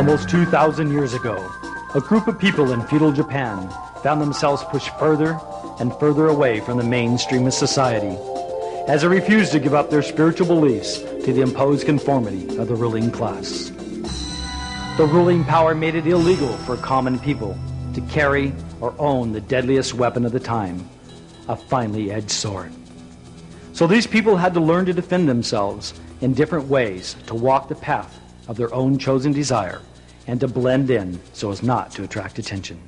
Almost 2,000 years ago, a group of people in feudal Japan found themselves pushed further and further away from the mainstream of society as they refused to give up their spiritual beliefs to the imposed conformity of the ruling class. The ruling power made it illegal for common people to carry or own the deadliest weapon of the time, a finely edged sword. So these people had to learn to defend themselves in different ways, to walk the path of their own chosen desire, and to blend in so as not to attract attention.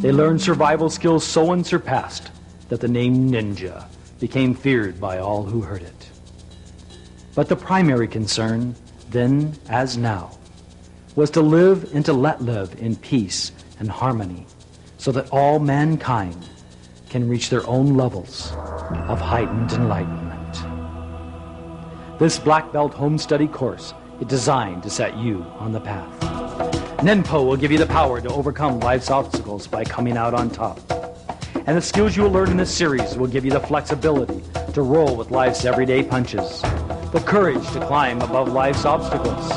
They learned survival skills so unsurpassed that the name ninja became feared by all who heard it. But the primary concern, then as now, was to live and to let live in peace and harmony so that all mankind can reach their own levels of heightened enlightenment. This Black Belt Home Study course is designed to set you on the path. Nenpo will give you the power to overcome life's obstacles by coming out on top. And the skills you will learn in this series will give you the flexibility to roll with life's everyday punches, the courage to climb above life's obstacles.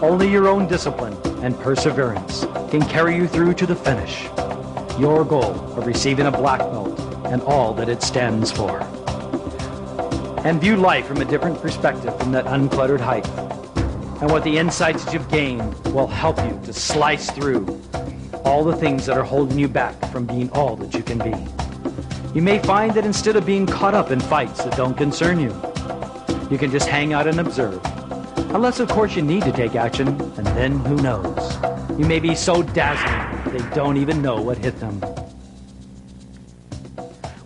Only your own discipline and perseverance can carry you through to the finish. Your goal of receiving a black belt and all that it stands for. And view life from a different perspective from that uncluttered height. And what the insights that you've gained will help you to slice through all the things that are holding you back from being all that you can be. You may find that instead of being caught up in fights that don't concern you, you can just hang out and observe. Unless, of course, you need to take action, and then who knows? You may be so dazzling they don't even know what hit them.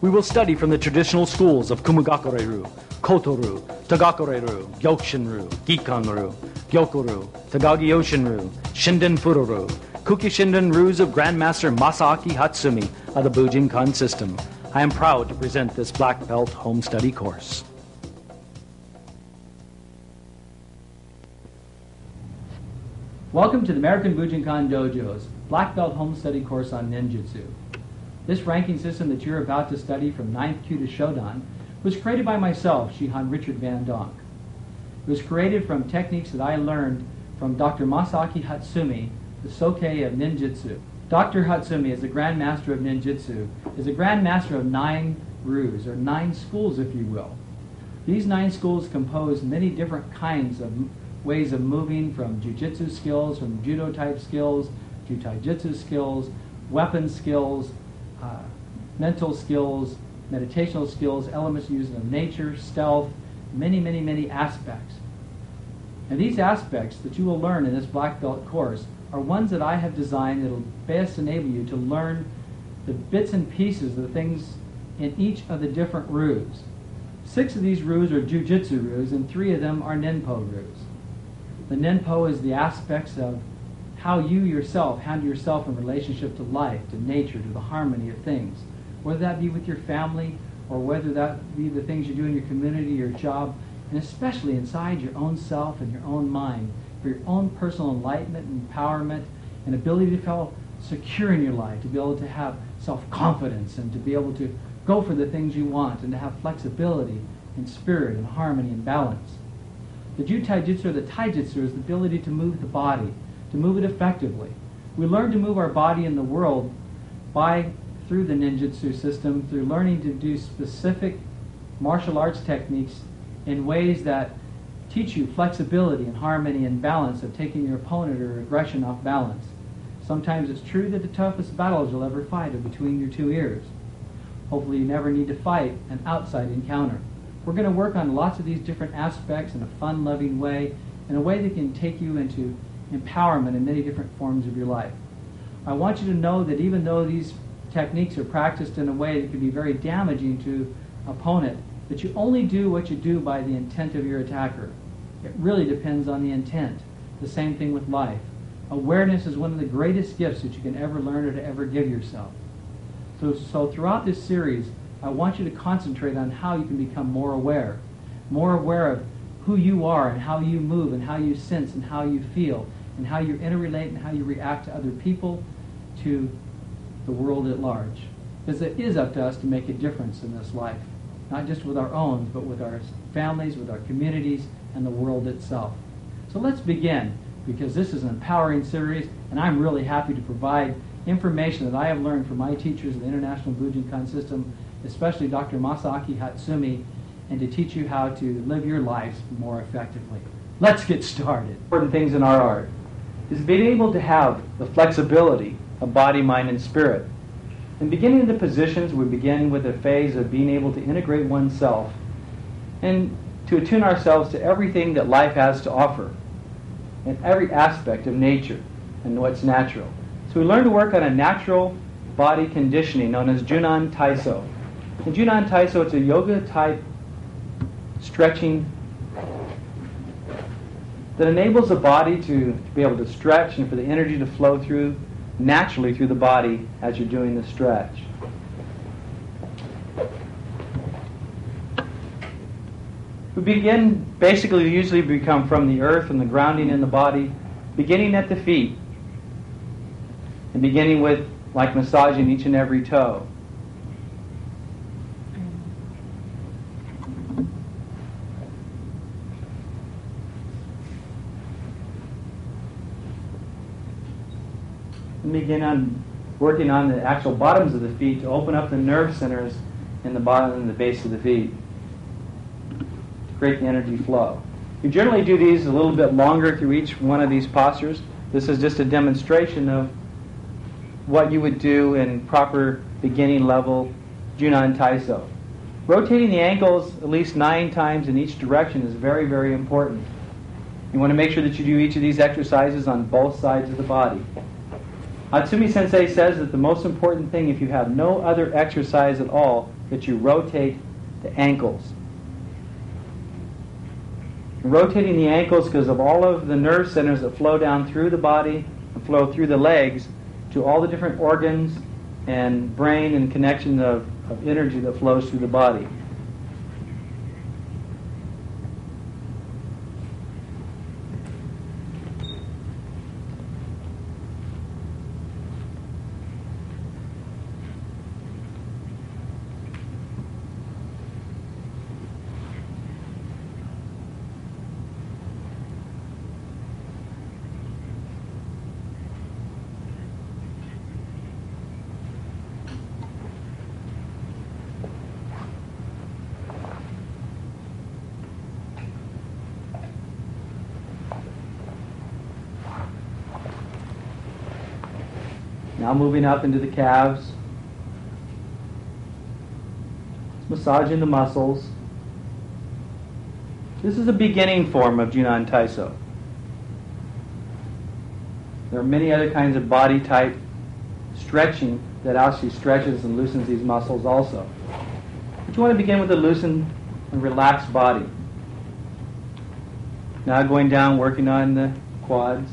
We will study from the traditional schools of Kumogakure-ryu, Koto-ryu, Tagakure-ryu, Gyokushin-ryu, Gikan-ryu, Gyokuro-ryu, Tagagi-yoshin-ryu, Shinden-furo-ryu, Kuki-shinden-ryus of Grandmaster Masaaki Hatsumi of the Bujinkan system. I am proud to present this Black Belt Home Study course. Welcome to the American Bujinkan Dojo's Black Belt Home Study course on ninjutsu. This ranking system that you're about to study from 9th Kyu to Shodan was created by myself, Shihan Richard Van Donk. It was created from techniques that I learned from Dr. Masaaki Hatsumi, the Soke of ninjutsu. Dr. Hatsumi, as the Grand Master of ninjutsu, is a Grand Master of 9 ryus, or 9 schools, if you will. These 9 schools compose many different kinds of ways of moving, from jiu-jitsu skills, from judo-type skills, jiu-taijutsu skills, weapon skills, mental skills, meditational skills, elements used in nature, stealth, many, many, many aspects. And these aspects that you will learn in this Black Belt course are ones that I have designed that will best enable you to learn the bits and pieces of the things in each of the different ryus. 6 of these ryus are jiu-jitsu ryus, and 3 of them are ninpo ryus. The ninpo is the aspects of how you yourself handle yourself in relationship to life, to nature, to the harmony of things. Whether that be with your family, or whether that be the things you do in your community, your job, and especially inside your own self and your own mind, for your own personal enlightenment and empowerment and ability to feel secure in your life, to be able to have self-confidence and to be able to go for the things you want and to have flexibility and spirit and harmony and balance. The Jiu-Taijutsu or the Taijutsu is the ability to move the body, to move it effectively. We learn to move our body in the world through the ninjutsu system, through learning to do specific martial arts techniques in ways that teach you flexibility and harmony and balance of taking your opponent or aggression off balance. Sometimes it's true that the toughest battles you'll ever fight are between your 2 ears. Hopefully you never need to fight an outside encounter. We're going to work on lots of these different aspects in a fun-loving way, in a way that can take you into empowerment in many different forms of your life. I want you to know that even though these techniques are practiced in a way that can be very damaging to an opponent, that you only do what you do by the intent of your attacker. It really depends on the intent. The same thing with life. Awareness is one of the greatest gifts that you can ever learn or to ever give yourself. So throughout this series, I want you to concentrate on how you can become more aware of who you are and how you move and how you sense and how you feel and how you interrelate and how you react to other people, to the world at large. Because it is up to us to make a difference in this life, not just with our own, but with our families, with our communities, and the world itself. So let's begin, because this is an empowering series, and I'm really happy to provide information that I have learned from my teachers in the International Bujinkan system, especially Dr. Masaaki Hatsumi, and to teach you how to live your lives more effectively. Let's get started. Important things in our art is being able to have the flexibility of body, mind, and spirit. In beginning the positions, we begin with a phase of being able to integrate oneself and to attune ourselves to everything that life has to offer and every aspect of nature and what's natural. So we learn to work on a natural body conditioning known as Junan Taiso. In Junan Taiso, it's a yoga type stretching that enables the body to be able to stretch and for the energy to flow through naturally through the body as you're doing the stretch. We begin, basically usually become from the earth and the grounding in the body, beginning at the feet and beginning with like massaging each and every toe. And begin on working on the actual bottoms of the feet to open up the nerve centers in the bottom and the base of the feet to create the energy flow. You generally do these a little bit longer through each one of these postures. This is just a demonstration of what you would do in proper beginning level Junan Taiso. Rotating the ankles at least 9 times in each direction is very, very important. You want to make sure that you do each of these exercises on both sides of the body. Hatsumi Sensei says that the most important thing, if you have no other exercise at all, that you rotate the ankles. You're rotating the ankles because of all of the nerve centers that flow down through the body and flow through the legs to all the different organs and brain and connection of energy that flows through the body. Now moving up into the calves, massaging the muscles. This is a beginning form of Junan Taiso. There are many other kinds of body type stretching that actually stretches and loosens these muscles also. But you want to begin with a loosened and relaxed body. Now going down, working on the quads.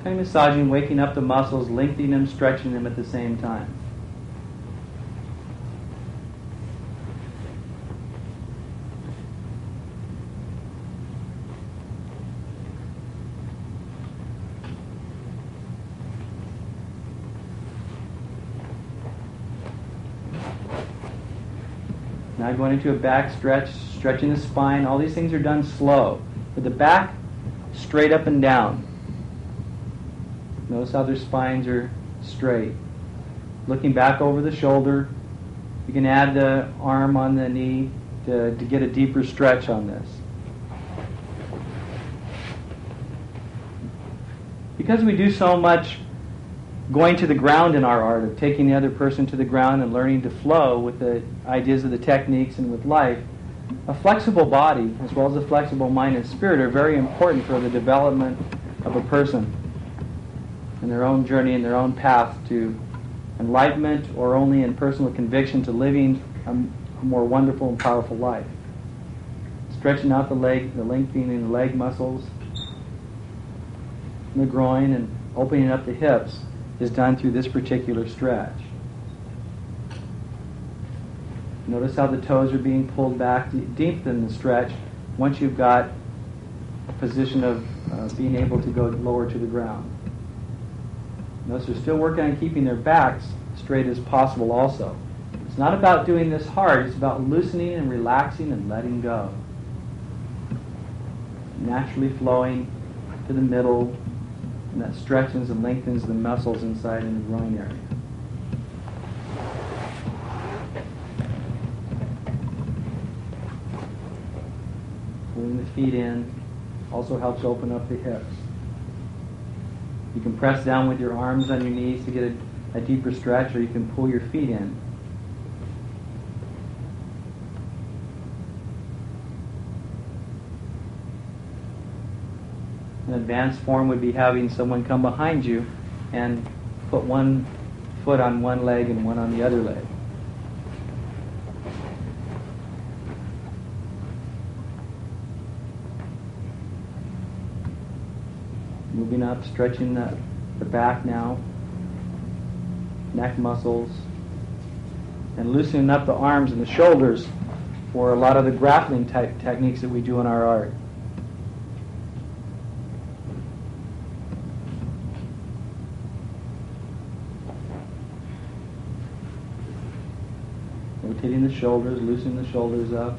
Kind of massaging, waking up the muscles, lengthening them, stretching them at the same time. Now going into a back stretch, stretching the spine. All these things are done slow. With the back straight up and down. Notice how their spines are straight. Looking back over the shoulder. You can add the arm on the knee to get a deeper stretch on this. Because we do so much going to the ground in our art, of taking the other person to the ground and learning to flow with the ideas of the techniques and with life, a flexible body as well as a flexible mind and spirit are very important for the development of a person in their own journey and their own path to enlightenment, or only in personal conviction to living a more wonderful and powerful life. Stretching out the leg, the lengthening the leg muscles, the groin, and opening up the hips is done through this particular stretch. Notice how the toes are being pulled back deep in the stretch once you've got a position of being able to go lower to the ground. Notice they're still working on keeping their backs straight as possible also. It's not about doing this hard, it's about loosening and relaxing and letting go. naturally flowing to the middle, and that stretches and lengthens the muscles inside in the groin area. Pulling the feet in also helps open up the hips. You can press down with your arms on your knees to get a deeper stretch, or you can pull your feet in. An advanced form would be having someone come behind you and put one foot on one leg and one on the other leg. Moving up, stretching the back now, neck muscles, and loosening up the arms and the shoulders for a lot of the grappling type techniques that we do in our art. Rotating the shoulders, loosening the shoulders up.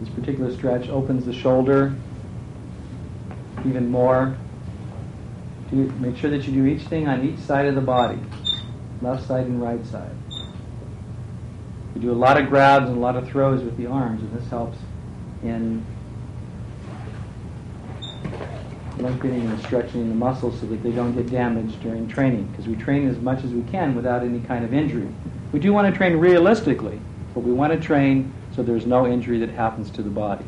This particular stretch opens the shoulder even more. Make sure that you do each thing on each side of the body, left side and right side. We do a lot of grabs and a lot of throws with the arms, and this helps in lengthening and stretching the muscles so that they don't get damaged during training, because we train as much as we can without any kind of injury. We do want to train realistically, but we want to train so there's no injury that happens to the body.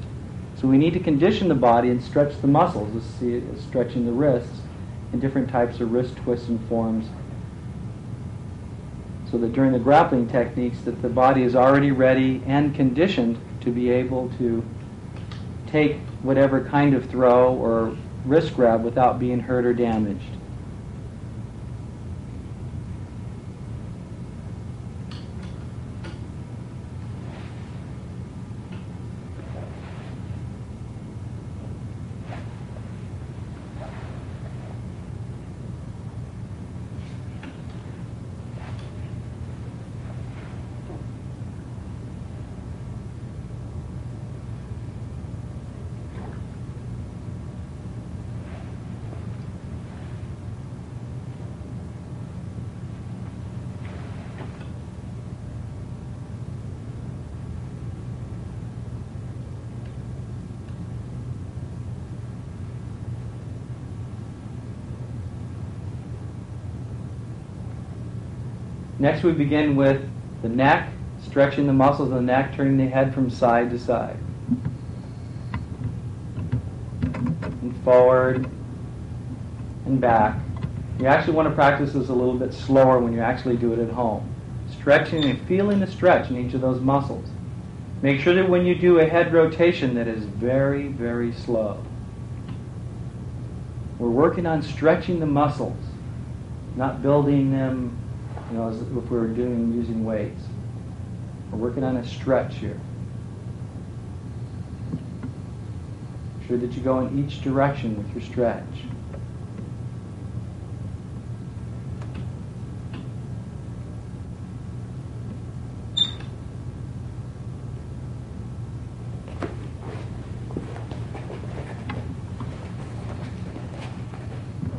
So we need to condition the body and stretch the muscles. Let's see it as stretching the wrists and different types of wrist twists and forms, so that during the grappling techniques that the body is already ready and conditioned to be able to take whatever kind of throw or wrist grab without being hurt or damaged. Next we begin with the neck, stretching the muscles of the neck, turning the head from side to side. And forward and back. You actually want to practice this a little bit slower when you actually do it at home. Stretching and feeling the stretch in each of those muscles. Make sure that when you do a head rotation that is very, very slow. We're working on stretching the muscles, not building them, as if we were using weights. We're working on a stretch here. Make sure that you go in each direction with your stretch.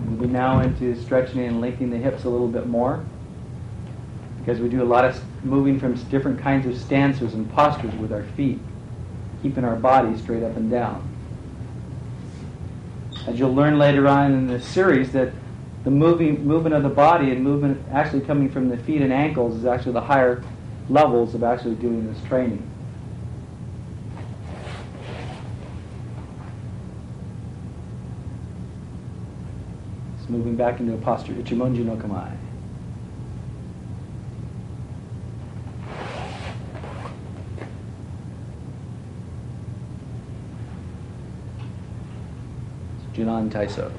Moving now into stretching and linking the hips a little bit more, because we do a lot of moving from different kinds of stances and postures with our feet, keeping our body straight up and down. As you'll learn later on in this series, that the movement of the body and movement actually coming from the feet and ankles is actually the higher levels of actually doing this training. It's moving back into a posture, Ichimonji no Kamae. Junan Taiso.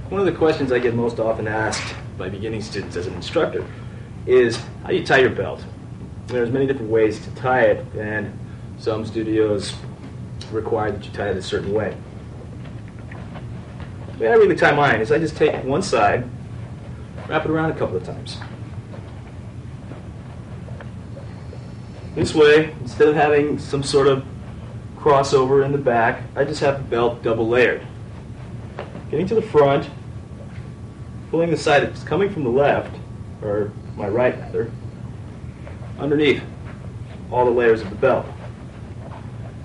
One of the questions I get most often asked by beginning students as an instructor is, how do you tie your belt? There's many different ways to tie it, and some studios require that you tie it a certain way. The way I really tie mine is I just take one side, wrap it around a couple of times. This way, instead of having some sort of crossover in the back, I just have the belt double layered. Getting to the front, pulling the side that's coming from the left, or my right rather, underneath all the layers of the belt.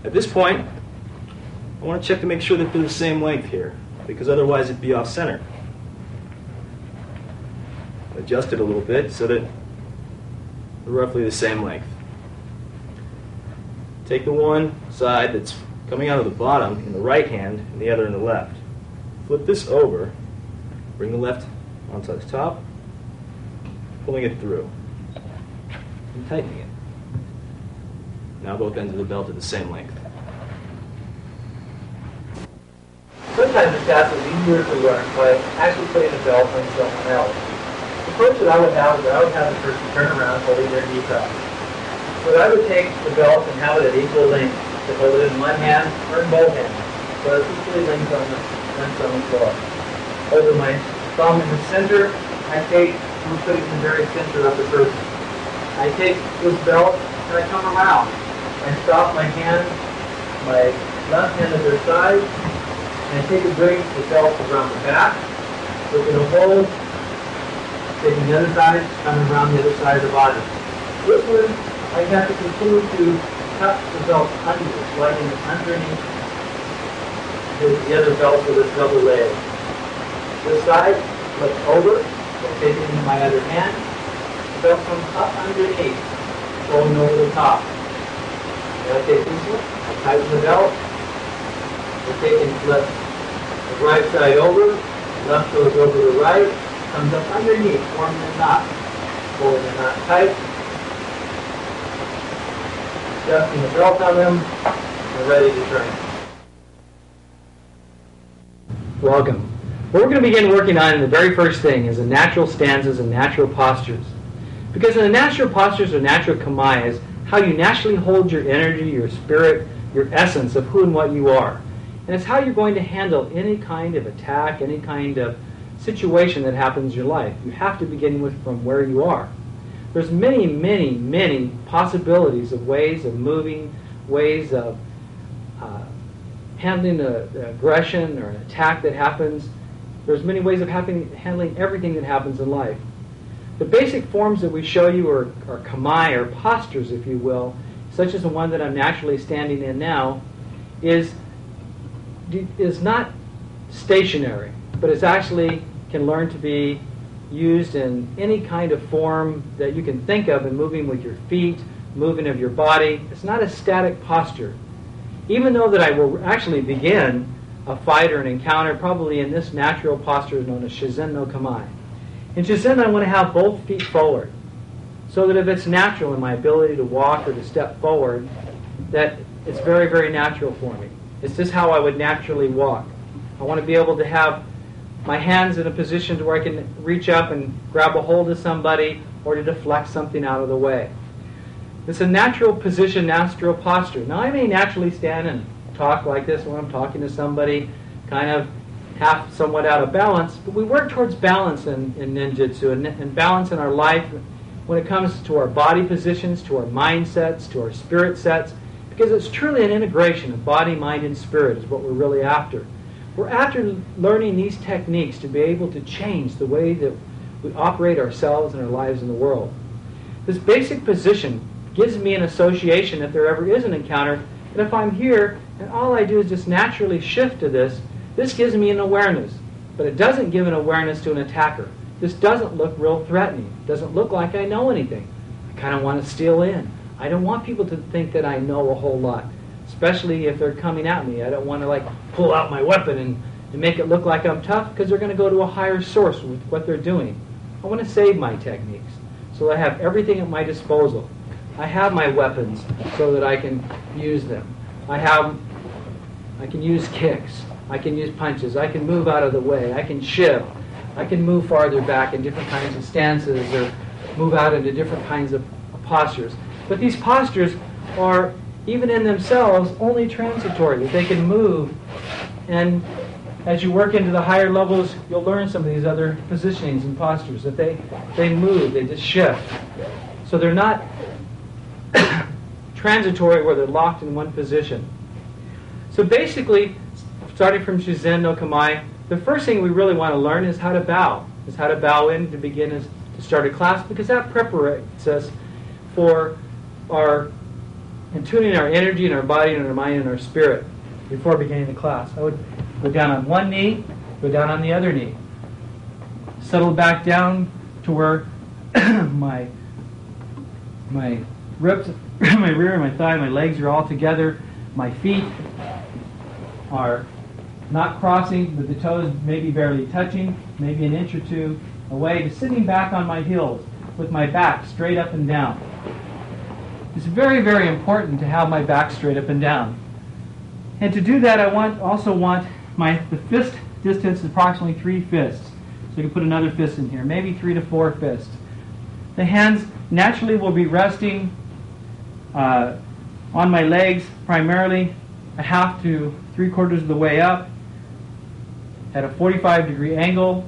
At this point, I want to check to make sure that they're the same length here, because otherwise it'd be off center. Adjust it a little bit so that they're roughly the same length. Take the one side that's coming out of the bottom in the right hand and the other in the left. Flip this over, bring the left onto the top, pulling it through, and tightening it. Now both ends of the belt are the same length. Sometimes the task is easier to learn by actually putting the belt on someone else. The approach that I would have is that I would have the person turn around holding their knees up. So I would take the belt and have it at equal length. To hold it in one hand or in both hands. So it's equally linked on the floor. Over my thumb in the center, I take, I'm putting the very center of the person. I take this belt and I come around. I stop my hand, my left hand at their side, and I take and bring the belt around the back. Look at a hold, taking the other side, coming around the other side of the body. This one, I have to continue to tuck the belt under, sliding it underneath the other belt with a double layer. This side, flip over, taking in my other hand, the belt comes up underneath, going over the top. And I take this one, I tighten the belt, I take and flip the right side over, left goes over the right, comes up underneath, forming a knot. Pulling the knot tight, adjusting the belt on them, and ready to train. Welcome. What we're going to begin working on in the very first thing is the natural stanzas and natural postures. Because in the natural postures or natural kamae is how you naturally hold your energy, your spirit, your essence of who and what you are. And it's how you're going to handle any kind of attack, any kind of situation that happens in your life. You have to begin with from where you are. There's many, many, many possibilities of ways of moving, ways of handling the aggression or an attack that happens. There's many ways of handling everything that happens in life. The basic forms that we show you are kamae, or postures, if you will, such as the one that I'm naturally standing in now, is not stationary, but it's actually can learn to be used in any kind of form that you can think of in moving with your feet, moving of your body. It's not a static posture. Even though that I will actually begin a fight or an encounter probably in this natural posture known as Shizen no Kamae. In Shizen, I want to have both feet forward, so that if it's natural in my ability to walk or to step forward, that it's very, very natural for me. It's just how I would naturally walk. I want to be able to have my hands in a position to where I can reach up and grab a hold of somebody or to deflect something out of the way. It's a natural position, natural posture. Now, I may naturally stand and talk like this when I'm talking to somebody, kind of half somewhat out of balance, but we work towards balance in ninjutsu and balance in our life when it comes to our body positions, to our mindsets, to our spirit sets, because it's truly an integration of body, mind, and spirit is what we're really after. We're after learning these techniques to be able to change the way that we operate ourselves and our lives in the world. This basic position gives me an association if there ever is an encounter, and if I'm here and all I do is just naturally shift to this, this gives me an awareness. But it doesn't give an awareness to an attacker. This doesn't look real threatening. It doesn't look like I know anything. I kind of want to steal in. I don't want people to think that I know a whole lot, especially if they're coming at me. I don't want to pull out my weapon and make it look like I'm tough, because they're going to go to a higher source with what they're doing. I want to save my techniques so I have everything at my disposal. I have my weapons so that I can use them. I can use kicks. I can use punches. I can move out of the way. I can shift. I can move farther back in different kinds of stances or move out into different kinds of postures. But these postures are, even in themselves, only transitory. That they can move, and as you work into the higher levels, you'll learn some of these other positionings and postures, that they move, they just shift. So they're not transitory where they're locked in one position. So basically, starting from Shizen no Kamae, the first thing we really want to learn is how to bow. Is how to bow in to begin to start a class, because that prepares us for and tuning our energy and our body and our mind and our spirit before beginning the class. I would go down on one knee, go down on the other knee. Settle back down to where my ribs, my rear and my thigh, my legs are all together. My feet are not crossing, but the toes maybe barely touching, maybe an inch or two away, to sitting back on my heels with my back straight up and down. It's very, very important to have my back straight up and down. And to do that, I also want the fist distance is approximately 3 fists. So you can put another fist in here, maybe 3 to 4 fists. The hands naturally will be resting on my legs, primarily a half to 3/4 of the way up at a 45-degree angle.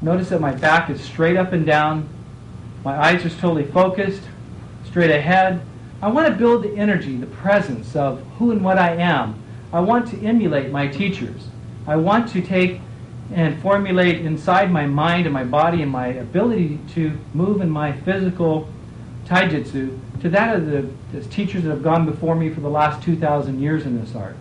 Notice that my back is straight up and down. My eyes are totally focused, straight ahead. I want to build the energy, the presence of who and what I am. I want to emulate my teachers. I want to take and formulate inside my mind and my body and my ability to move in my physical taijutsu to that of the teachers that have gone before me for the last 2,000 years in this art.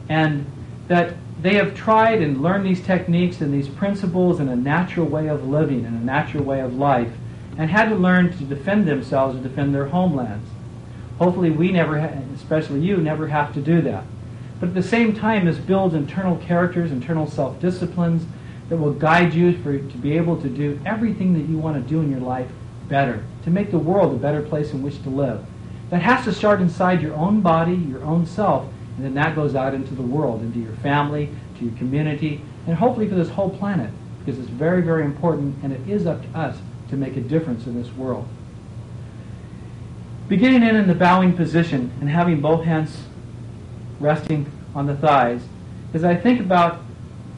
And that they have tried and learned these techniques and these principles in a natural way of living and a natural way of life, and had to learn to defend themselves and defend their homelands. Hopefully we never, especially you, never have to do that. But at the same time, this builds internal characters, internal self-disciplines that will guide you to be able to do everything that you want to do in your life better, to make the world a better place in which to live. That has to start inside your own body, your own self, and then that goes out into the world, into your family, to your community, and hopefully for this whole planet, because it's very, very important, and it is up to us to make a difference in this world. Beginning in the bowing position and having both hands resting on the thighs, as I think about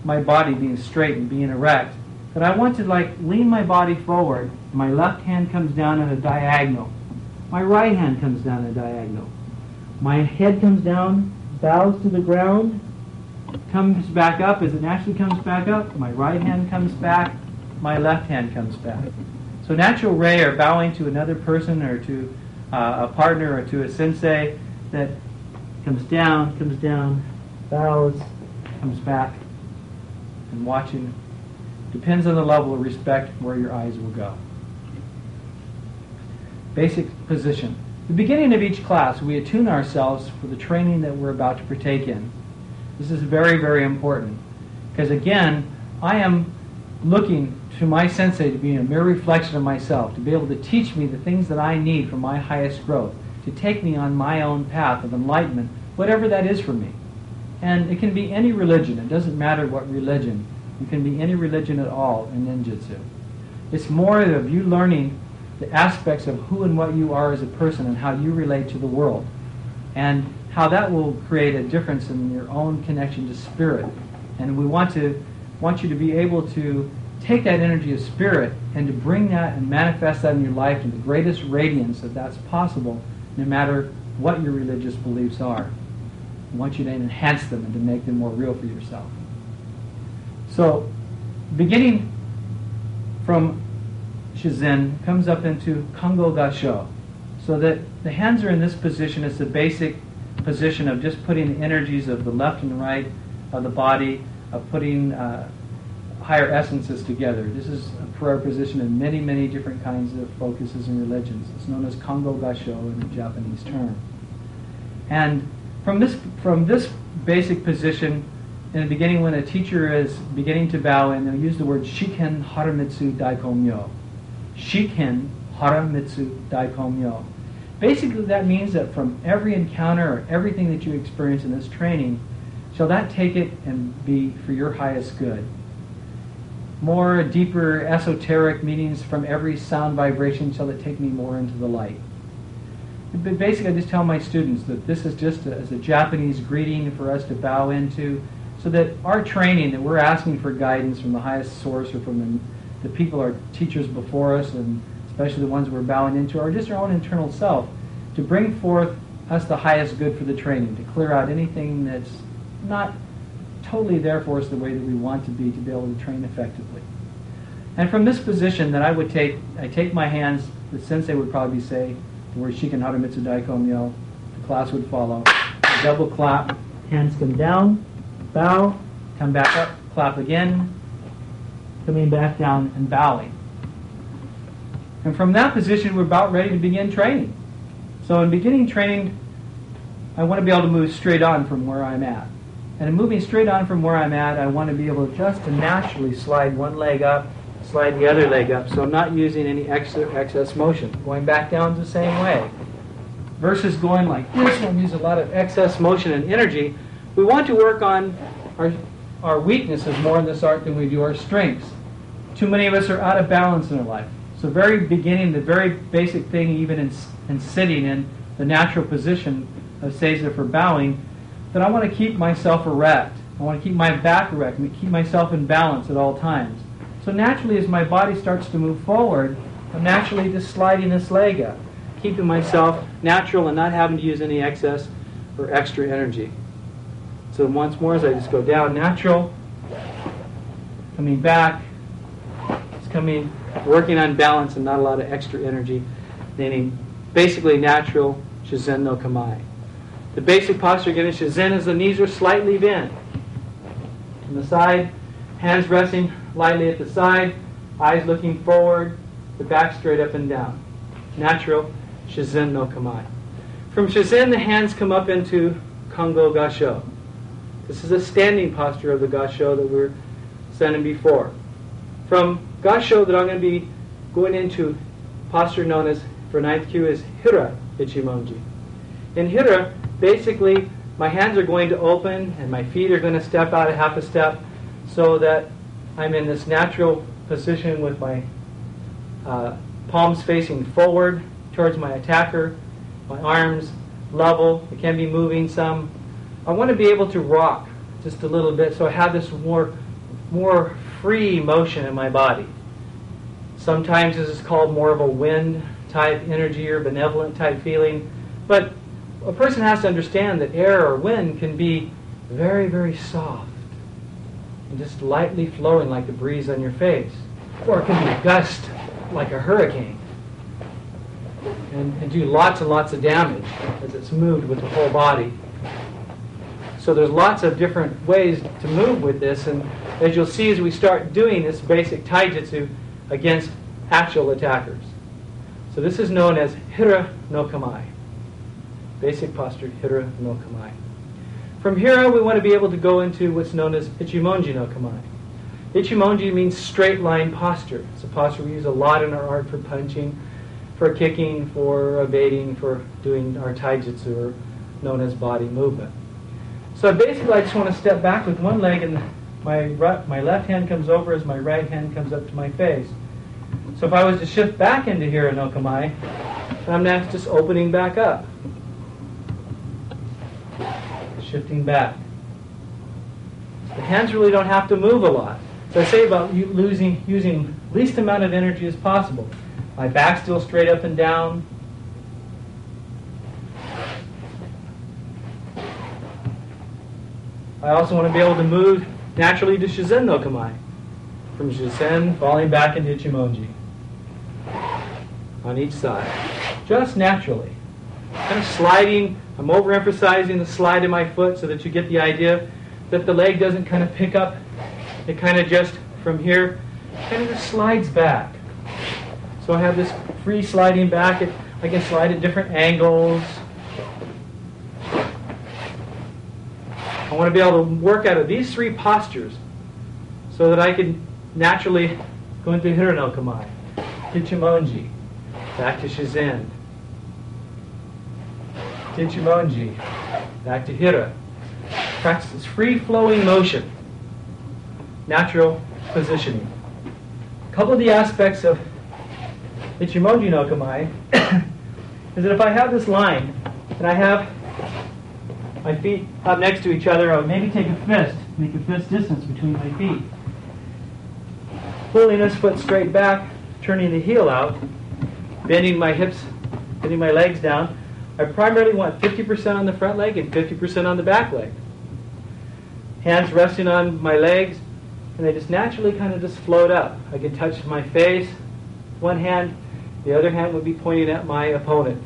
my body being straight and being erect, that I want to lean my body forward. My left hand comes down at a diagonal. My right hand comes down at a diagonal. My head comes down, bows to the ground, comes back up. As it naturally comes back up, my right hand comes back, my left hand comes back. So natural rei, or bowing to another person or to a partner or to a sensei, that comes down, bows, comes back, and watching. Depends on the level of respect where your eyes will go. Basic position. At the beginning of each class, we attune ourselves for the training that we're about to partake in. This is very, very important, because again, I am looking to my sensei to be a mere reflection of myself, to be able to teach me the things that I need for my highest growth, to take me on my own path of enlightenment, whatever that is for me. And it can be any religion. It doesn't matter what religion. It can be any religion at all in ninjutsu. It's more of you learning the aspects of who and what you are as a person and how you relate to the world, and how that will create a difference in your own connection to spirit. And we want you to be able to take that energy of spirit and to bring that and manifest that in your life in the greatest radiance that's possible, no matter what your religious beliefs are. I want you to enhance them and to make them more real for yourself. So, beginning from Shizen, comes up into Kango Gasho, so that the hands are in this position. It's the basic position of just putting the energies of the left and right of the body, of putting higher essences together. This is a prayer position in many, many different kinds of focuses and religions. It's known as Kango Gasho in the Japanese term. And from this basic position, in the beginning, when a teacher is beginning to bow in, they'll use the word Shiken Haramitsu Daikomyo. Shiken Haramitsu Daikomyo. Basically, that means that from every encounter or everything that you experience in this training, shall that take it and be for your highest good. More deeper esoteric meanings, from every sound vibration shall it take me more into the light. But basically, I just tell my students that this is just as a Japanese greeting for us to bow into, so that our training, that we're asking for guidance from the highest source or from the people, our teachers before us, and especially the ones we're bowing into, are just our own internal self, to bring forth us the highest good for the training, to clear out anything that's not totally there for us the way that we want to be able to train effectively. And from this position that I take my hands, the sensei would probably say, where Shiken Haramitsu Daiko Myo, the class would follow. Double clap, hands come down, bow, come back up, clap again, coming back down and bowing. And from that position, we're about ready to begin training. So in beginning training, I want to be able to move straight on from where I'm at. And in moving straight on from where I'm at, I want to be able just to naturally slide one leg up, slide the other leg up, so I'm not using any excess motion. Going back down the same way. Versus going like this, when we use a lot of excess motion and energy, we want to work on our weaknesses more in this art than we do our strengths. Too many of us are out of balance in our life. So very beginning, the very basic thing, even in sitting in the natural position of Seiza for bowing, that I want to keep myself erect. I want to keep my back erect and keep myself in balance at all times. So naturally, as my body starts to move forward, I'm naturally just sliding this leg up, keeping myself natural and not having to use any excess or extra energy. So once more, as I just go down, natural, coming back, it's coming, working on balance and not a lot of extra energy, meaning basically natural Shizen no Kamae. The basic posture again in Shizen is the knees are slightly bent. On the side, hands resting lightly at the side, eyes looking forward, the back straight up and down. Natural Shizen no Kamae. From Shizen, the hands come up into Kongo Gasho. This is a standing posture of the Gasho that we were sending before. From Gasho that I'm going to be going into posture known as, for ninth kyu, is Hira Ichimonji. In Hira, basically, my hands are going to open and my feet are going to step out a half a step so that I'm in this natural position with my palms facing forward towards my attacker, my arms level. It can be moving some. I want to be able to rock just a little bit so I have this more free motion in my body. Sometimes this is called more of a wind type energy or benevolent type feeling, but a person has to understand that air or wind can be very, very soft and just lightly flowing like the breeze on your face. Or it can be a gust like a hurricane and do lots and lots of damage as it's moved with the whole body. So there's lots of different ways to move with this, and as you'll see as we start doing this basic taijutsu against actual attackers. So this is known as Hira no Kamae. Basic posture, Hira no Kamae. From Hira, we want to be able to go into what's known as Ichimonji no Kamae. Ichimonji means straight line posture. It's a posture we use a lot in our art for punching, for kicking, for evading, for doing our taijutsu, or known as body movement. So basically, I just want to step back with one leg, and my left hand comes over as my right hand comes up to my face. So if I was to shift back into Hira no Kamae, I'm now just opening back up. Shifting back. The hands really don't have to move a lot. So I say about using least amount of energy as possible. My back still straight up and down. I also want to be able to move naturally to Shizen no Kamae. From Shizen, falling back into Ichimonji. On each side. Just naturally. Kind of sliding. I'm overemphasizing the slide in my foot so that you get the idea that the leg doesn't kind of pick up. It kind of just, from here, kind of just slides back. So I have this free sliding back. I can slide at different angles. I want to be able to work out of these three postures so that I can naturally go into Hira no Kamae, Ichimonji, back to Shizen, Ichimonji, back to Hira. Practice this free-flowing motion, natural positioning. A couple of the aspects of Ichimonji no Kamae is that if I have this line and I have my feet up next to each other, I would maybe take a fist, make a fist distance between my feet. Pulling this foot straight back, turning the heel out, bending my hips, bending my legs down. I primarily want 50% on the front leg and 50% on the back leg. Hands resting on my legs, and they just naturally kind of just float up. I can touch my face, one hand, the other hand would be pointing at my opponent.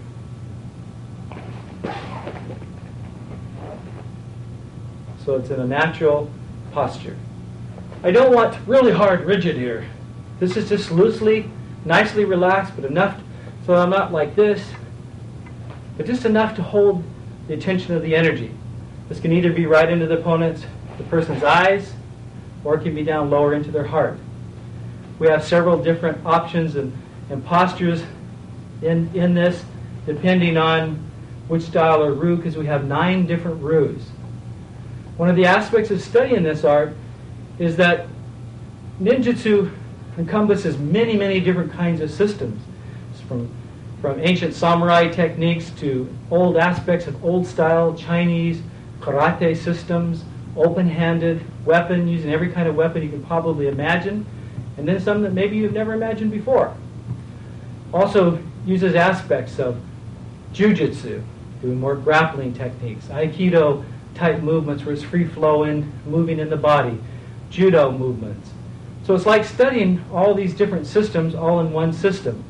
So it's in a natural posture. I don't want really hard, rigid here. This is just loosely, nicely relaxed, but enough so I'm not like this, but just enough to hold the attention of the energy. This can either be right into the person's eyes, or it can be down lower into their heart. We have several different options and postures in this, depending on which style or ryu, because we have 9 different ryus. One of the aspects of studying this art is that ninjutsu encompasses many, many different kinds of systems, from ancient samurai techniques to old aspects of old-style Chinese karate systems, open-handed weapon, using every kind of weapon you can probably imagine, and then some that maybe you've never imagined before. Also uses aspects of jujitsu, doing more grappling techniques, aikido type movements where it's free-flowing, moving in the body, judo movements. So it's like studying all these different systems all in one system.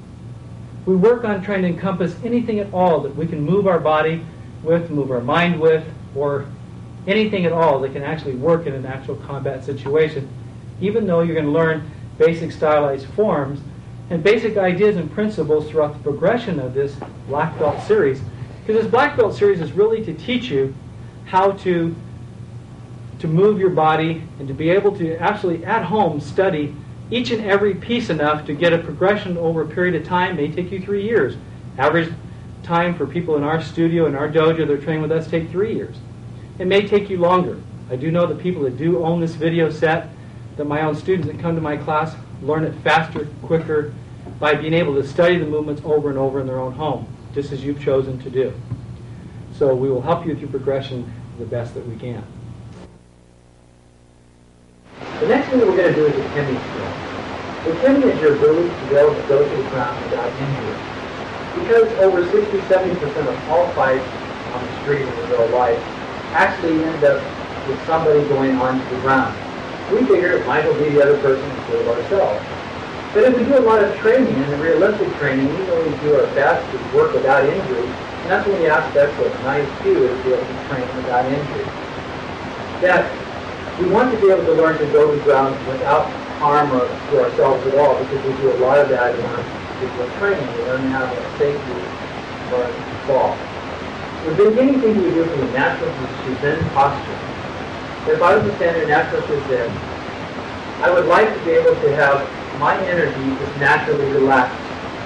We work on trying to encompass anything at all that we can move our body with, move our mind with, or anything at all that can actually work in an actual combat situation, even though you're going to learn basic stylized forms and basic ideas and principles throughout the progression of this Black Belt series. Because this Black Belt series is really to teach you how to move your body and to be able to actually at home study each and every piece enough to get a progression over a period of time. May take you 3 years. Average time for people in our studio, in our dojo that are training with us, take 3 years. It may take you longer. I do know that people that do own this video set, that my own students that come to my class learn it faster, quicker, by being able to study the movements over and over in their own home, just as you've chosen to do. So we will help you with your progression the best that we can. The next thing that we're going to do is a kemi skill. The kemi is your ability to be able to go to the ground without injury. Because over 60-70% of all fights on the street in real life actually end up with somebody going onto the ground. We figure it might as well be the other person instead of ourselves. But if we do a lot of training, and the realistic training, we always do our best to work without injury, and that's one of the aspects of nice too, is to be able to train without injury. That we want to be able to learn to go to the ground without harm or to ourselves at all, because we do a lot of that in our physical training. We learn how to safely learn to fall. The beginning thing we do from the natural Shizen posture. If I was to stand in natural Shizen, I would like to be able to have my energy just naturally relaxed,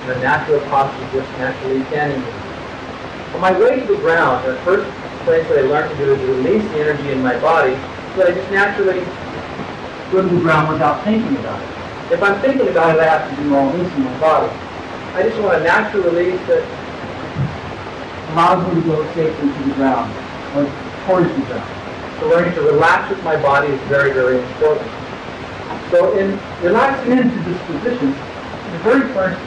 in a natural posture just naturally standing there. On my way to the ground, the first place that I learned to do is to release the energy in my body, so I just naturally go to the ground without thinking about it. If I'm thinking about it, I have to do all this in my body. I just want a natural release that allows me to go safely to the ground, or towards the ground. So learning to relax with my body is very, very important. So in relaxing into this position, the very first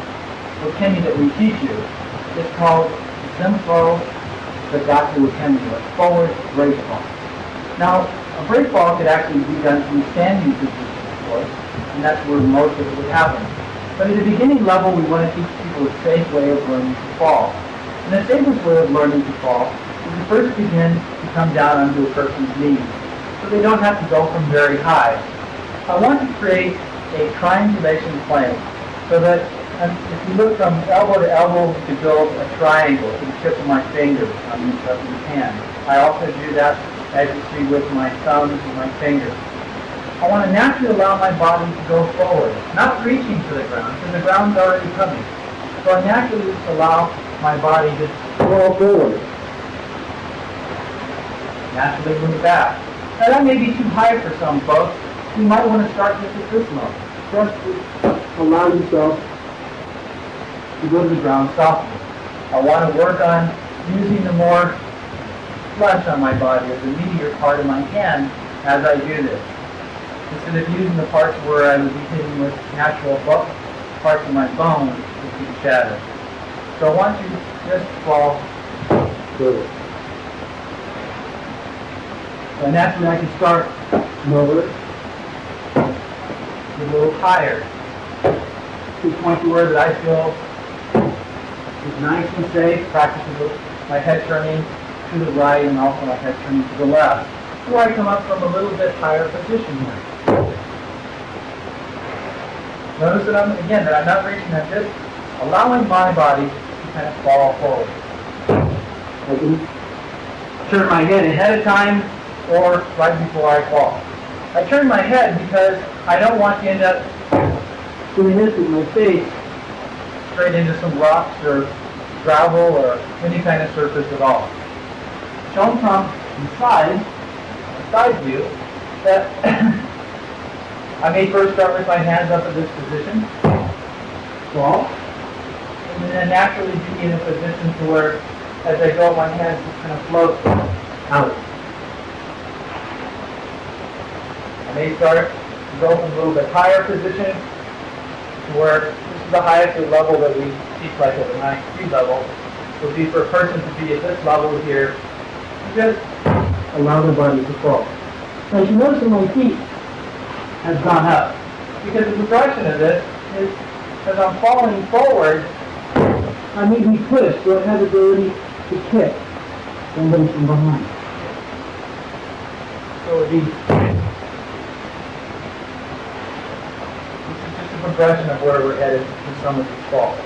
Ukemi that we teach you is called Zenfo Zagaku Ukemi, or forward brace fall. Now, a brace fall could actually be done from a standing position, of course, and that's where most of it would happen. But at the beginning level, we want to teach people a safe way of learning to fall. And the safest way of learning to fall is to first begin to come down onto a person's knees, so they don't have to go from very high. I want to create a triangulation plane, so that if you look from elbow to elbow to build a triangle to the tip of my fingers on each of your hand. I also do that, as you see, with my thumbs and my fingers. I want to naturally allow my body to go forward, not reaching for the ground, because the ground's already coming. So I naturally just allow my body to roll forward. Naturally move back. Now that may be too high for some folks. You might want to start just at this level. Just to allow yourself to go to the ground softly. I want to work on using the more flesh on my body, or the meatier part of my hand, as I do this. Instead of using the parts where I would be hitting with natural parts of my bone to be shattered. So I want you to just fall forward. So naturally I can start lower, a little higher, to the point to where that I feel is nice and safe, practicing my head turning to the right and also my head turning to the left. Or I come up from a little bit higher position here. Notice that I'm not reaching at this, allowing my body to kind of fall forward. I can turn my head ahead of time or right before I fall. I turn my head because I don't want to end up doing this with my face straight into some rocks or gravel or any kind of surface at all. Shown from the side view, that I may first start with my hands up in this position, fall, and then naturally be in a position to where, as I go, my hands just kind of float out. I may start to go from a little bit higher position to where this is the highest level that we teach, like at the 9th grade level, would be for a person to be at this level here, just allow the body to fall. Now you notice that my feet has gone up, because the progression of this is, as I'm falling forward, I need to be pushed, so it has the ability to kick somebody from behind. So it would be, this is just a progression of where we're headed in some of these falls.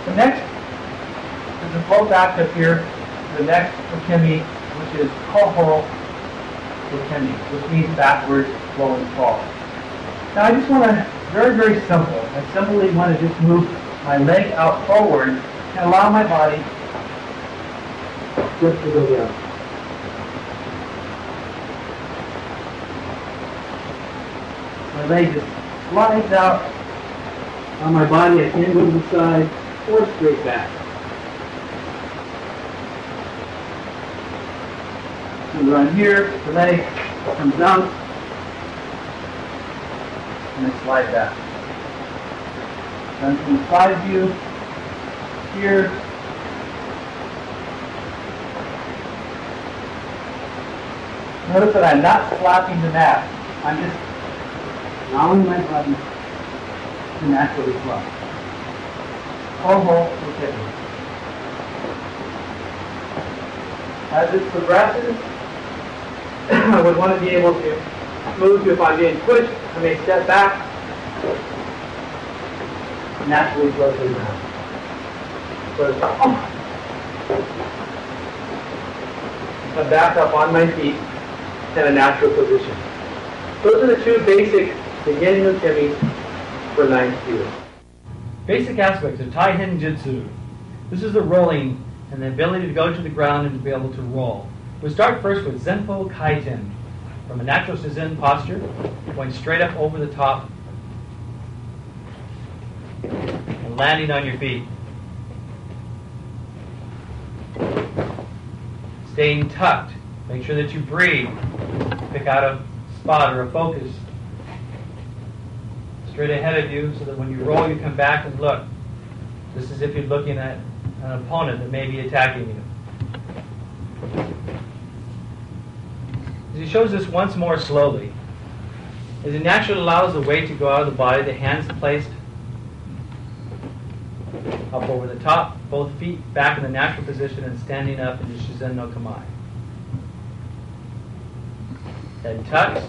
The next is a flow back up here to the next ukemi, which is koho ukemi, which means backwards flowing fall. Now I just want to, very, very simple. I simply want to just move my leg out forward and allow my body just to go down. My leg just slides out on my body, I can go to the side or straight back. So around here, the leg comes out and then slide back. Then from the side view, here, notice that I'm not slapping the mat. I'm just allowing my body to naturally flow. Koho ukemi. As it progresses, I would want to be able to move to, if I'm being pushed, I may step back, naturally flow to the ground. Come back up on my feet in a natural position. Those are the two basic beginning ukemis for 9th grade. Basic aspects of Tai-Hin Jitsu. This is the rolling and the ability to go to the ground and to be able to roll. We start first with Zenpo Kaiten, from a natural Shizen posture, going straight up over the top and landing on your feet. Staying tucked. Make sure that you breathe. Pick out a spot or a focus straight ahead of you so that when you roll you come back and look. This is if you're looking at an opponent that may be attacking you. As he shows this once more slowly, as he naturally allows the weight to go out of the body, the hands placed up over the top, both feet back in the natural position and standing up into Shizen no Kamae. Head tucks,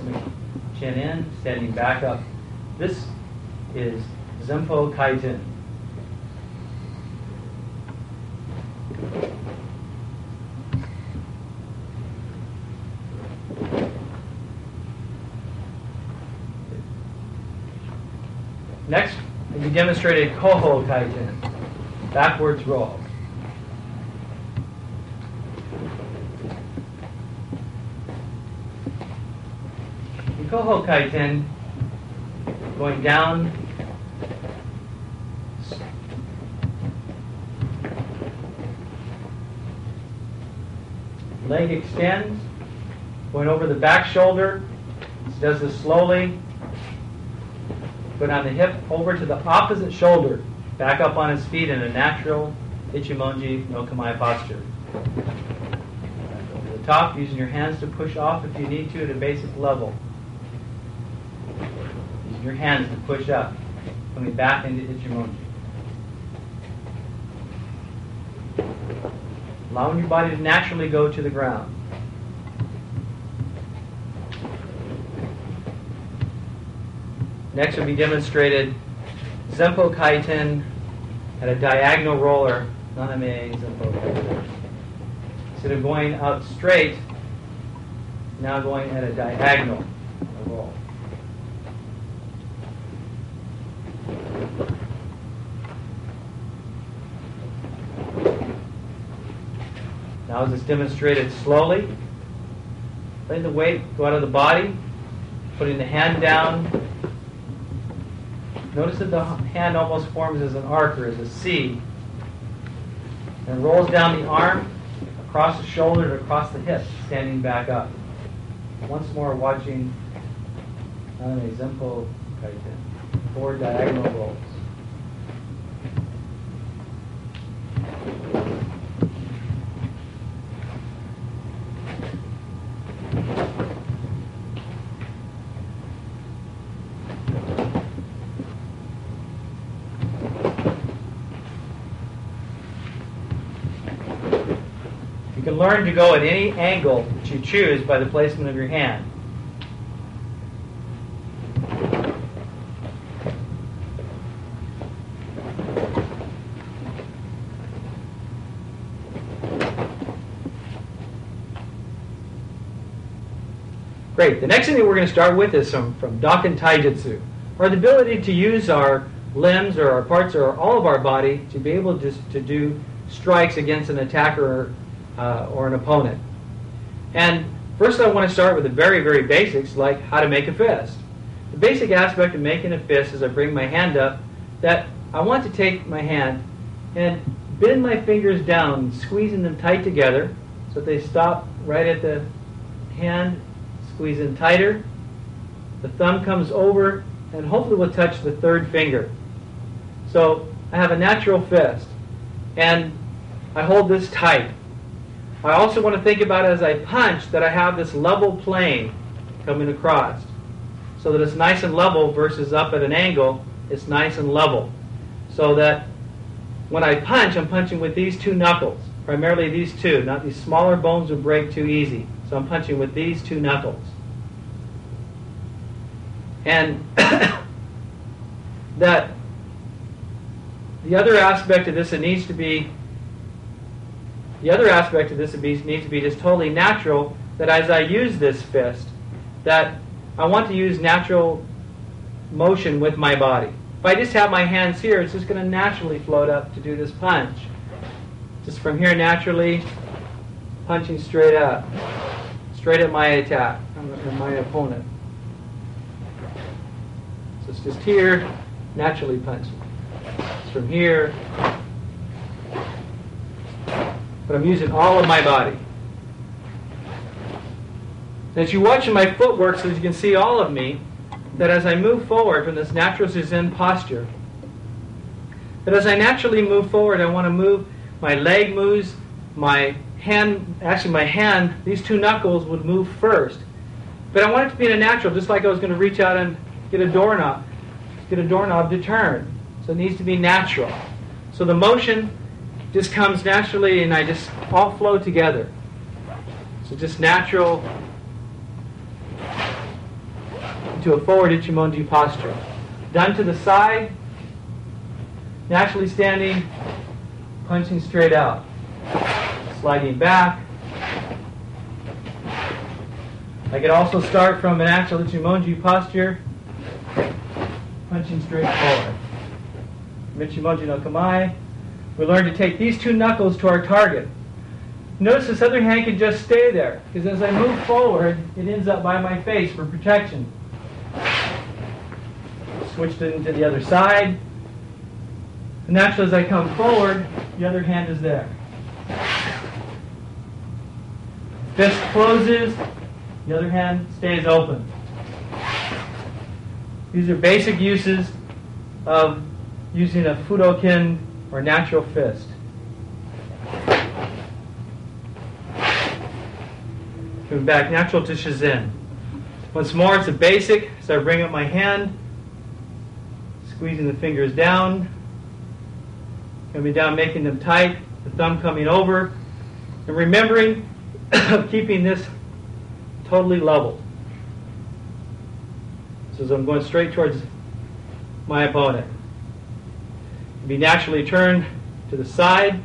chin in, standing back up. This is Zenpo Kaiten. Next, we demonstrated Koho Kaiten, backwards roll. In Koho Kaiten, going down, leg extends, going over the back shoulder, does this slowly. Go down the hip, over to the opposite shoulder, back up on his feet in a natural Ichimonji no Kamae posture. Over the top, using your hands to push off if you need to at a basic level. Using your hands to push up, coming back into Ichimonji. Allowing your body to naturally go to the ground. Next will be demonstrated Zempo Kaiten at a diagonal roller, Naname Zempo Kaiten. Instead of going out straight, now going at a diagonal roll. Now as it's demonstrated slowly, letting the weight go out of the body, putting the hand down. Notice that the hand almost forms as an arc or as a C, and rolls down the arm, across the shoulder, and across the hips, standing back up. Once more watching Naname Zempo Kaiten, 4 diagonal rolls. You can learn to go at any angle that you choose by the placement of your hand. Great. The next thing that we're going to start with is from Dokken Taijutsu, or the ability to use our limbs or our parts or all of our body to be able to do strikes against an attacker or an opponent. And first I want to start with the very, very basics, like how to make a fist. The basic aspect of making a fist is I bring my hand up, that I want to take my hand and bend my fingers down, squeezing them tight together so that they stop right at the hand, squeeze in tighter. The thumb comes over and hopefully will touch the third finger. So I have a natural fist, and I hold this tight. I also want to think about as I punch that I have this level plane coming across, so that it's nice and level versus up at an angle. It's nice and level, so that when I punch, I'm punching with these 2 knuckles, primarily these 2. Not these smaller bones will break too easy, so I'm punching with these 2 knuckles. And that the other aspect of this, it needs to be. The other aspect of this needs to be just totally natural, that as I use this fist, that I want to use natural motion with my body. If I just have my hands here, it's just going to naturally float up to do this punch. Just from here naturally, punching straight up, straight at my attack, or my opponent. So it's just here, naturally punching. It's from here, but I'm using all of my body. And as you watch my footwork, so as you can see all of me, that as I move forward from this natural Zazen posture, that as I naturally move forward, I want to move, my leg moves, my hand, actually my hand, these 2 knuckles would move first. But I want it to be in a natural, just like I was going to reach out and get a doorknob to turn. So it needs to be natural. So the motion just comes naturally, and I just all flow together. So just natural into a forward Ichimonji posture. Done to the side, naturally standing, punching straight out. Sliding back. I could also start from an actual Ichimonji posture, punching straight forward. Ichimonji no Kamae. We learn to take these 2 knuckles to our target. Notice this other hand can just stay there, because as I move forward, it ends up by my face for protection. Switched it into the other side. And naturally, as I come forward, the other hand is there. Fist closes, the other hand stays open. These are basic uses of using a Fudokin or natural fist. Coming back natural to Shizen. Once more, it's a basic. So I bring up my hand, squeezing the fingers down, coming down, making them tight, the thumb coming over, and remembering keeping this totally level. So as I'm going straight towards my opponent. Be naturally turned to the side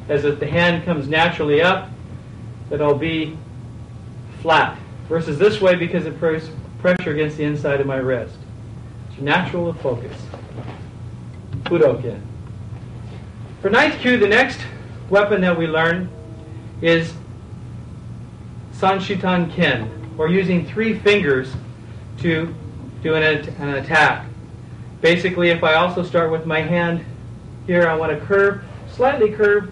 as if the hand comes naturally up, that I'll be flat. Versus this way because it puts pressure against the inside of my wrist. It's natural to focus. Budokan. For ninth kyu, the next weapon that we learn is Sanshitan Kin, or using 3 fingers to do an attack. Basically, if I also start with my hand here, I want to slightly curve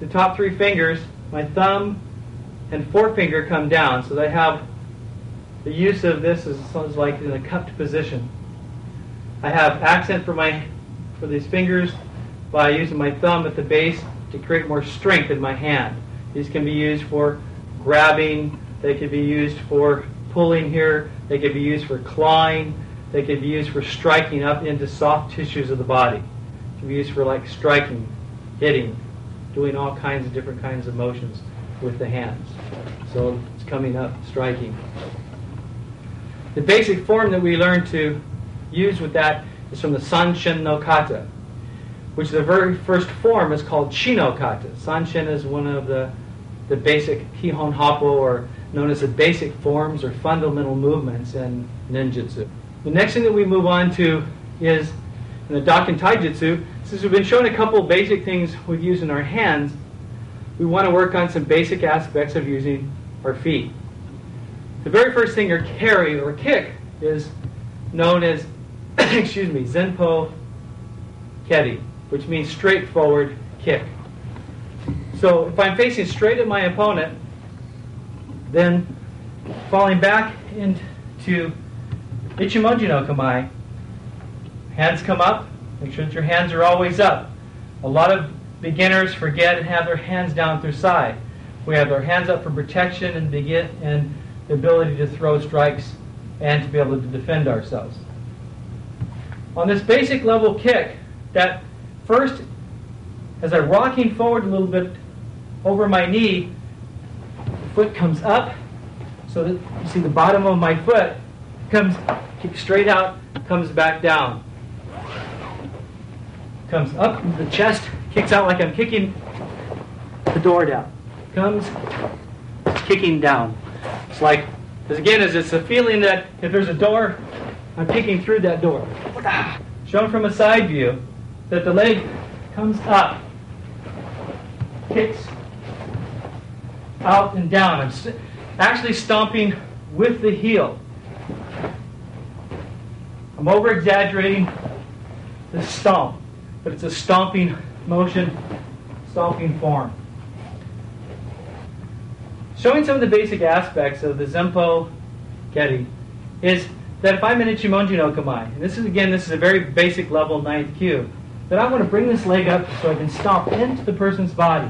the top 3 fingers, my thumb and forefinger come down, so that I have the use of this is like in a cupped position. I have accent for these fingers by using my thumb at the base to create more strength in my hand. These can be used for grabbing, they can be used for pulling here, they can be used for clawing, they can be used for striking up into soft tissues of the body. It can be used for like striking, hitting, doing all kinds of different kinds of motions with the hands. So it's coming up, striking. The basic form that we learn to use with that is from the Sanshin no Kata, which the very first form is called Chino Kata. Sanshin is one of the basic Kihon Happo, or known as the basic forms or fundamental movements in ninjutsu. The next thing that we move on to is in the Daken Taijutsu. Since we've been shown a couple basic things we use in our hands, we want to work on some basic aspects of using our feet. The very first thing, or carry or kick, is known as Zenpo Keri, which means straightforward kick. So if I'm facing straight at my opponent, then falling back into Ichimonji no Kamae, hands come up, make sure that your hands are always up. A lot of beginners forget and have their hands down at their side. We have our hands up for protection and the ability to throw strikes and to be able to defend ourselves. On this basic level kick, that first, as I'm rocking forward a little bit over my knee, the foot comes up so that you see the bottom of my foot kicks straight out, comes back down. Comes up, the chest kicks out like I'm kicking the door down. Comes kicking down. It's like, it's a feeling that if there's a door, I'm kicking through that door. Shown from a side view, that the leg comes up, kicks out and down. I'm actually stomping with the heel. I'm over-exaggerating the stomp, but it's a stomping motion, stomping form. Showing some of the basic aspects of the Zenpo Keri is that if I'm in Ichimonji no Kamae, and this is a very basic level 9th kyu, that I want to bring this leg up so I can stomp into the person's body.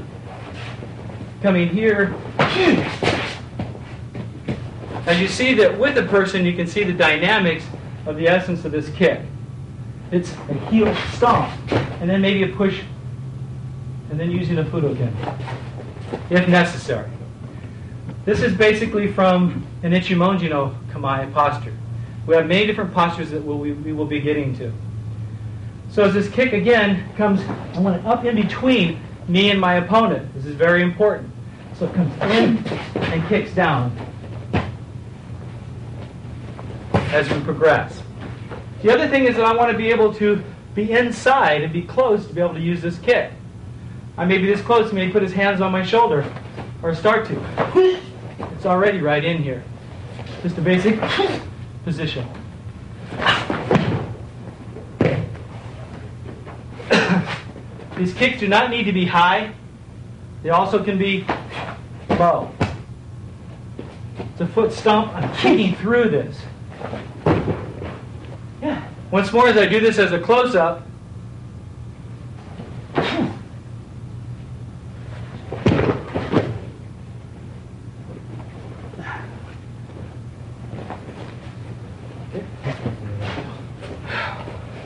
Coming here. As you see that with a person, you can see the dynamics of the essence of this kick. It's a heel stomp, and then maybe a push, and then using a Fudoken, if necessary. This is basically from an Ichimonji no Kamae posture. We have many different postures that we will be getting to. So as this kick again comes, I want it up in between me and my opponent. This is very important. So it comes in and kicks down as we progress. The other thing is that I want to be able to be inside and be close to be able to use this kick. I may be this close, he may put his hands on my shoulder, or start to. It's already right in here. Just a basic position. These kicks do not need to be high. They also can be low. It's a foot stomp. I'm kicking through this. Yeah. Once more, as I do this as a close-up,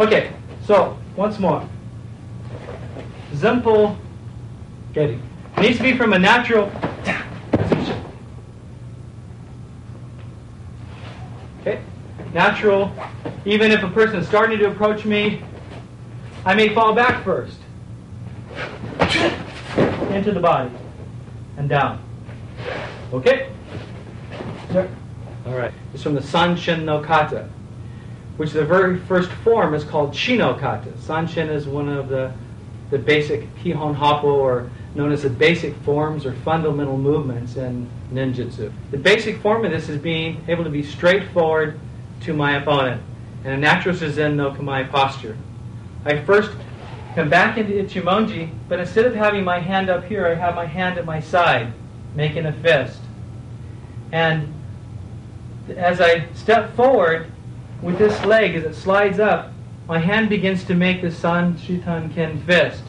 Okay, so once more. Simple getting. It needs to be from a natural position. Okay? Natural. Even if a person is starting to approach me, I may fall back first. Into the body. And down. Okay? Sir? All right. It's from the Sanshin no Kata, which the very first form is called Chi no Kata. Sanshin is one of the basic Kihon Happo, or known as the basic forms or fundamental movements in ninjutsu. The basic form of this is being able to be straightforward to my opponent in a natural Shizen no Kamae posture. I first come back into Ichimonji, but instead of having my hand up here, I have my hand at my side, making a fist. And as I step forward with this leg, as it slides up, my hand begins to make the San Shitan Ken fist.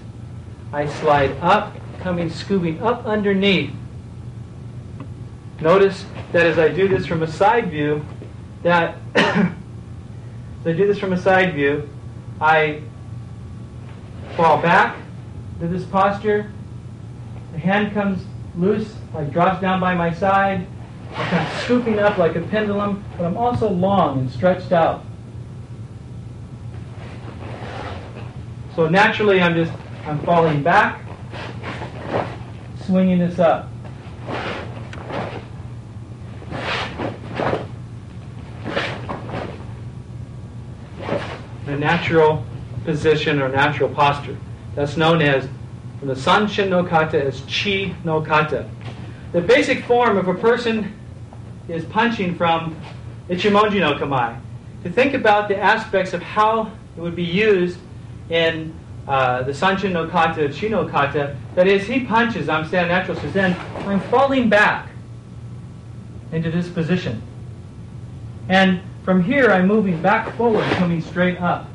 I slide up, scooping up underneath. Notice that as I do this from a side view, I fall back to this posture. The hand comes loose, like drops down by my side. I'm kind of scooping up like a pendulum, but I'm also long and stretched out. So naturally, I'm falling back, swinging this up. The natural position or natural posture. That's known as, from the Sanshin no Kata, as Chi no Kata. The basic form, if a person is punching from Ichimonji no Kamae, to think about the aspects of how it would be used in the Sanshin no Kata, Chi no Kata. That is, he punches, I'm standing natural Shizen, I'm falling back into this position. And from here, I'm moving back forward, coming straight up.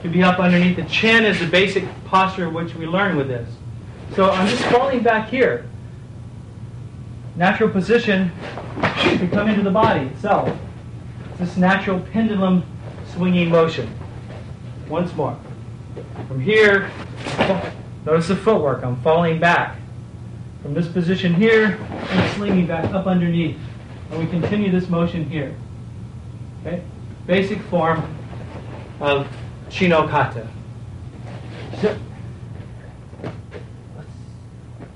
To be up underneath the chin is the basic posture which we learn with this. So I'm just falling back here. Natural position to come into the body itself. It's this natural pendulum swinging motion. Once more. From here, notice the footwork. I'm falling back. From this position here, I'm slinging back up underneath. And we continue this motion here. Okay? Basic form of Chi no Kata.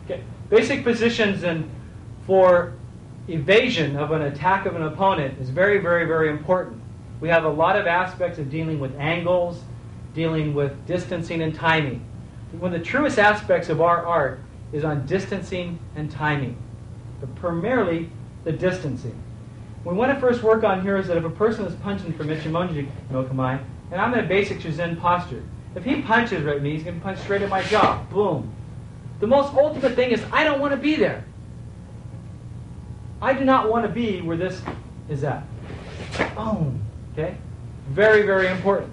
Okay. Basic positions for evasion of an attack of an opponent is very, very, very important. We have a lot of aspects of dealing with angles, dealing with distancing and timing. One of the truest aspects of our art is on distancing and timing, but primarily the distancing. What we want to first work on here is that if a person is punching from Ichimonji no Kamae, and I'm in a basic Shizen posture, if he punches right at me, he's going to punch straight at my jaw. Boom. The most ultimate thing is I don't want to be there. I do not want to be where this is at. Boom. Okay? Very, very important.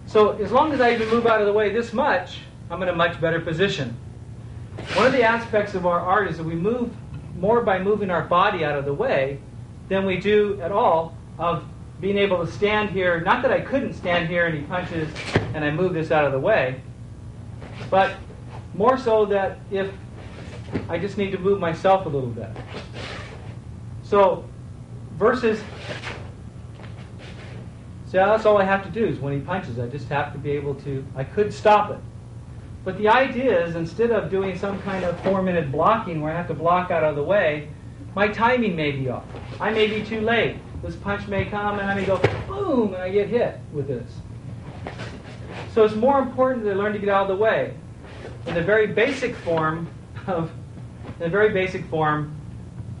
So as long as I even move out of the way this much, I'm in a much better position. One of the aspects of our art is that we move more by moving our body out of the way than we do at all of being able to stand here. Not that I couldn't stand here and he punches and I move this out of the way, but more so that if I just need to move myself a little bit. So, versus, so that's all I have to do is when he punches, I just have to be able to, I could stop it. But the idea is, instead of doing some kind of 4-minute blocking where I have to block out of the way, my timing may be off. I may be too late. This punch may come and I may go boom and I get hit with this. So it's more important to learn to get out of the way. In the very basic form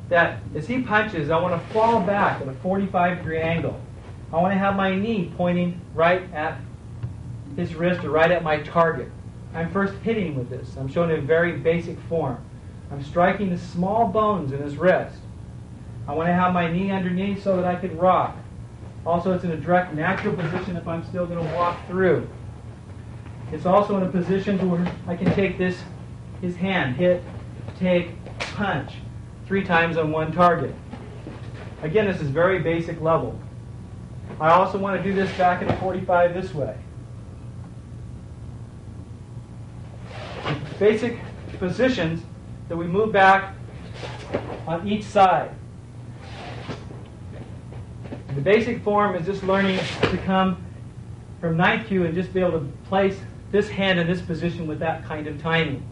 that as he punches, I want to fall back at a 45-degree angle. I want to have my knee pointing right at his wrist or right at my target. I'm first hitting with this. I'm showing a very basic form. I'm striking the small bones in his wrist. I want to have my knee underneath so that I can rock. Also, it's in a direct, natural position if I'm still going to walk through. It's also in a position where I can take his hand, hit, take, punch, 3 times on one target. Again, this is very basic level. I also want to do this back at a 45 this way. Basic positions that we move back on each side. The basic form is just learning to come from ninth cue and just be able to place this hand in this position with that kind of timing.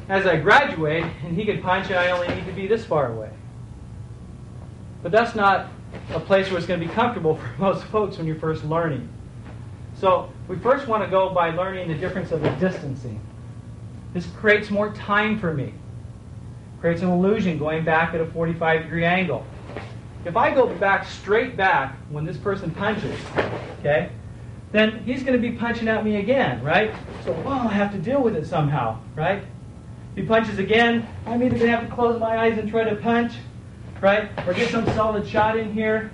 As I graduate, and he can punch, and I only need to be this far away. But that's not a place where it's going to be comfortable for most folks when you're first learning. So we first want to go by learning the difference of the distancing. This creates more time for me. Creates an illusion going back at a 45-degree angle. If I go back straight back when this person punches, okay, then he's going to be punching at me again, right? So, well, I have to deal with it somehow, right? If he punches again, I'm either going to have to close my eyes and try to punch, right? Or get some solid shot in here.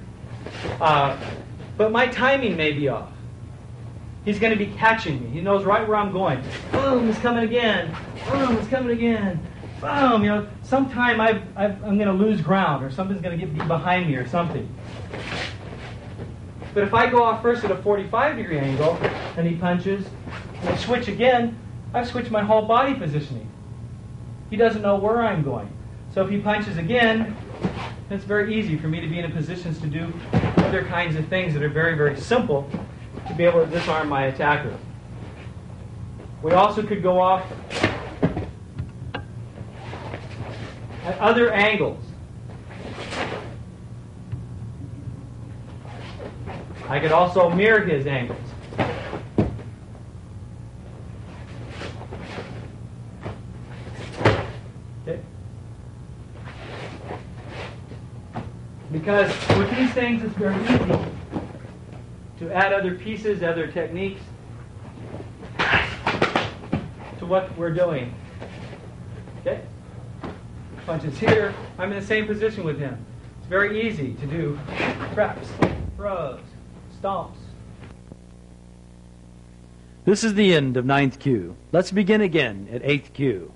But my timing may be off. He's going to be catching me. He knows right where I'm going. Boom, it's coming again. Boom, it's coming again. Boom, you know, sometime I'm going to lose ground, or something's going to get behind me or something. But if I go off first at a 45-degree angle, and he punches, and I switch again, I've switched my whole body positioning. He doesn't know where I'm going. So if he punches again, it's very easy for me to be in a position to do other kinds of things that are very, very simple to be able to disarm my attacker. We also could go off at other angles. I could also mirror his angles. Okay. Because with these things, it's very easy to add other pieces, other techniques to what we're doing. Okay? Punches here. I'm in the same position with him. It's very easy to do traps, throws, stomps. This is the end of ninth cue. Let's begin again at eighth cue.